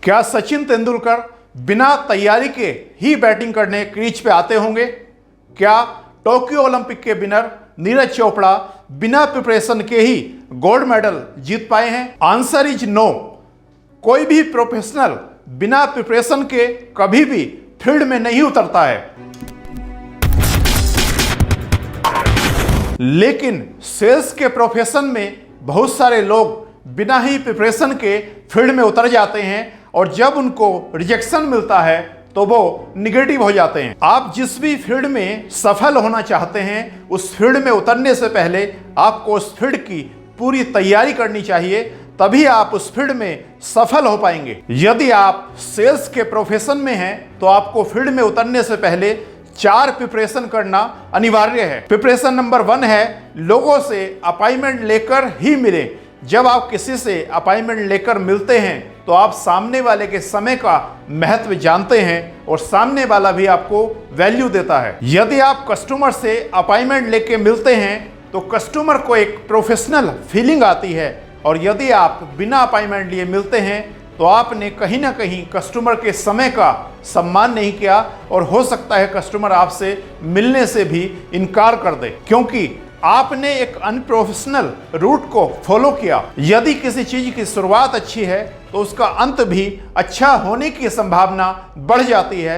क्या सचिन तेंदुलकर बिना तैयारी के ही बैटिंग करने क्रीज पे आते होंगे? क्या टोक्यो ओलंपिक के विनर नीरज चोपड़ा बिना प्रिपरेशन के ही गोल्ड मेडल जीत पाए हैं? Answer is no. कोई भी प्रोफेशनल बिना प्रिपरेशन के कभी भी फील्ड में नहीं उतरता है। लेकिन सेल्स के प्रोफेशन में बहुत सारे लोग बिना ही प्रिपरेशन के फील्ड में उतर जाते हैं और जब उनको रिजेक्शन मिलता है तो वो निगेटिव हो जाते हैं। आप जिस भी फील्ड में सफल होना चाहते हैं उस फील्ड में उतरने से पहले आपको उस फील्ड की पूरी तैयारी करनी चाहिए, तभी आप उस फील्ड में सफल हो पाएंगे। यदि आप सेल्स के प्रोफेशन में हैं तो आपको फील्ड में उतरने से पहले 4 प्रिपरेशन करना अनिवार्य है। प्रिपरेशन नंबर 1 है लोगों से अपॉइंटमेंट लेकर ही मिलें। जब आप किसी से अपॉइंटमेंट लेकर मिलते हैं तो आप सामने वाले के समय का महत्व जानते हैं और सामने वाला भी आपको वैल्यू देता है। यदि आप कस्टमर से अपॉइंटमेंट लेके मिलते हैं तो कस्टमर को एक प्रोफेशनल फीलिंग आती है, और यदि आप बिना अपॉइंटमेंट लिए मिलते हैं तो आपने कहीं ना कहीं कस्टमर के समय का सम्मान नहीं किया और हो सकता है कस्टमर आपसे मिलने से भी इनकार कर दे, क्योंकि आपने एक अनप्रोफेशनल रूट को फॉलो किया। यदि किसी चीज की शुरुआत अच्छी है तो उसका अंत भी अच्छा होने की संभावना बढ़ जाती है।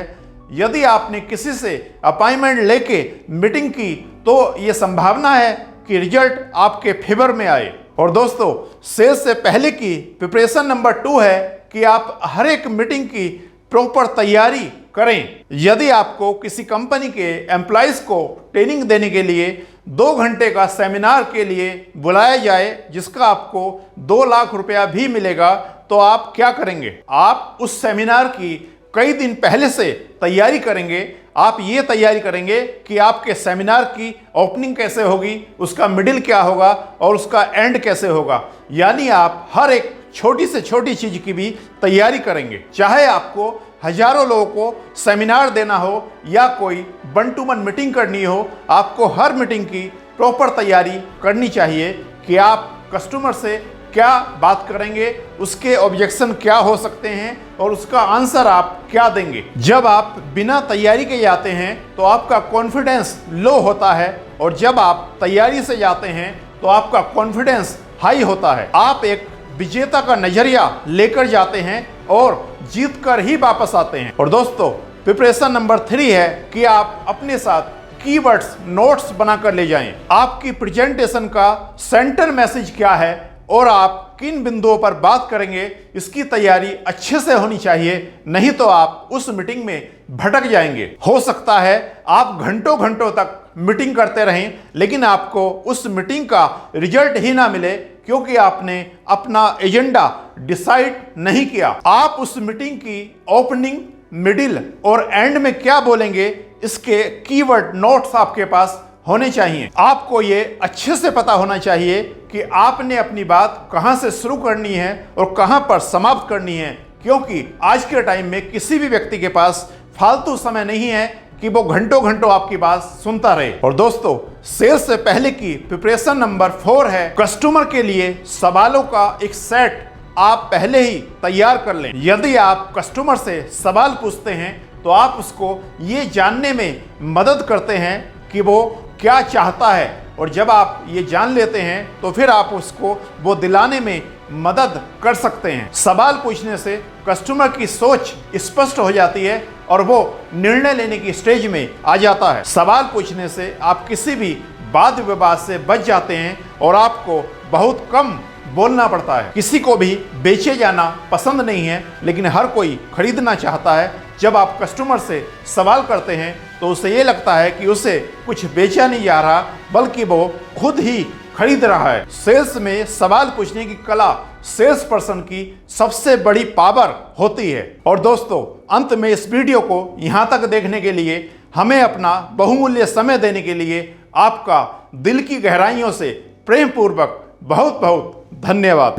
यदि आपने किसी से अपॉइंटमेंट लेके मीटिंग की तो यह संभावना है कि रिजल्ट आपके फेवर में आए। और दोस्तों, सेल्स से पहले की प्रिपरेशन नंबर 2 है कि आप हर एक मीटिंग की प्रॉपर तैयारी करें। यदि आपको किसी कंपनी के एम्प्लॉइज को ट्रेनिंग देने के लिए 2 घंटे का सेमिनार के लिए बुलाया जाए जिसका आपको 2 लाख रुपया भी मिलेगा, तो आप क्या करेंगे? आप उस सेमिनार की कई दिन पहले से तैयारी करेंगे। आप ये तैयारी करेंगे कि आपके सेमिनार की ओपनिंग कैसे होगी, उसका मिडिल क्या होगा और उसका एंड कैसे होगा। यानी आप हर एक छोटी से छोटी चीज की भी तैयारी करेंगे। चाहे आपको हजारों लोगों को सेमिनार देना हो या कोई 1 to 1 मीटिंग करनी हो, आपको हर मीटिंग की प्रॉपर तैयारी करनी चाहिए कि आप कस्टमर से क्या बात करेंगे, उसके ऑब्जेक्शन क्या हो सकते हैं और उसका आंसर आप क्या देंगे। जब आप बिना तैयारी के जाते हैं तो आपका कॉन्फिडेंस लो होता है, और जब आप तैयारी से जाते हैं तो आपका कॉन्फिडेंस हाई होता है। आप एक विजेता का नजरिया लेकर जाते हैं और जीत कर ही वापस आते हैं। और दोस्तों, प्रिपरेशन नंबर 3 है कि आप अपने साथ कीवर्ड्स नोट्स बनाकर ले जाएं। आपकी प्रेजेंटेशन का सेंटर मैसेज क्या है और आप किन बिंदुओं पर बात करेंगे, इसकी तैयारी अच्छे से होनी चाहिए, नहीं तो आप उस मीटिंग में भटक जाएंगे। हो सकता है आप घंटों घंटों तक मीटिंग करते रहें लेकिन आपको उस मीटिंग का रिजल्ट ही ना मिले, क्योंकि आपने अपना एजेंडा डिसाइड नहीं किया। आप उस मीटिंग की ओपनिंग, मिडिल और एंड में क्या बोलेंगे, इसके कीवर्ड नोट्स आपके पास होने चाहिए। आपको ये अच्छे से पता होना चाहिए कि आपने अपनी बात कहां से शुरू करनी है और कहां पर समाप्त करनी है, क्योंकि आज के टाइम में किसी भी व्यक्ति के पास फालतू समय नहीं है कि वो घंटों घंटों आपकी बात सुनता रहे। और दोस्तों, सेल्स से पहले की प्रिपरेशन नंबर 4 है कस्टमर के लिए सवालों का एक सेट आप पहले ही तैयार कर लें। यदि आप कस्टमर से सवाल पूछते हैं तो आप उसको ये जानने में मदद करते हैं कि वो क्या चाहता है, और जब आप ये जान लेते हैं तो फिर आप उसको वो दिलाने में मदद कर सकते हैं। सवाल पूछने से कस्टमर की सोच स्पष्ट हो जाती है और वो निर्णय लेने की स्टेज में आ जाता है। सवाल पूछने से आप किसी भी वाद विवाद से बच जाते हैं और आपको बहुत कम बोलना पड़ता है। किसी को भी बेचे जाना पसंद नहीं है, लेकिन हर कोई खरीदना चाहता है। जब आप कस्टमर से सवाल करते हैं तो उसे ये लगता है कि उसे कुछ बेचा नहीं जा रहा, बल्कि वो खुद ही खरीद रहा है। सेल्स में सवाल पूछने की कला सेल्स पर्सन की सबसे बड़ी पावर होती है। और दोस्तों, अंत में इस वीडियो को यहाँ तक देखने के लिए, हमें अपना बहुमूल्य समय देने के लिए आपका दिल की गहराइयों से प्रेम पूर्वक बहुत बहुत धन्यवाद।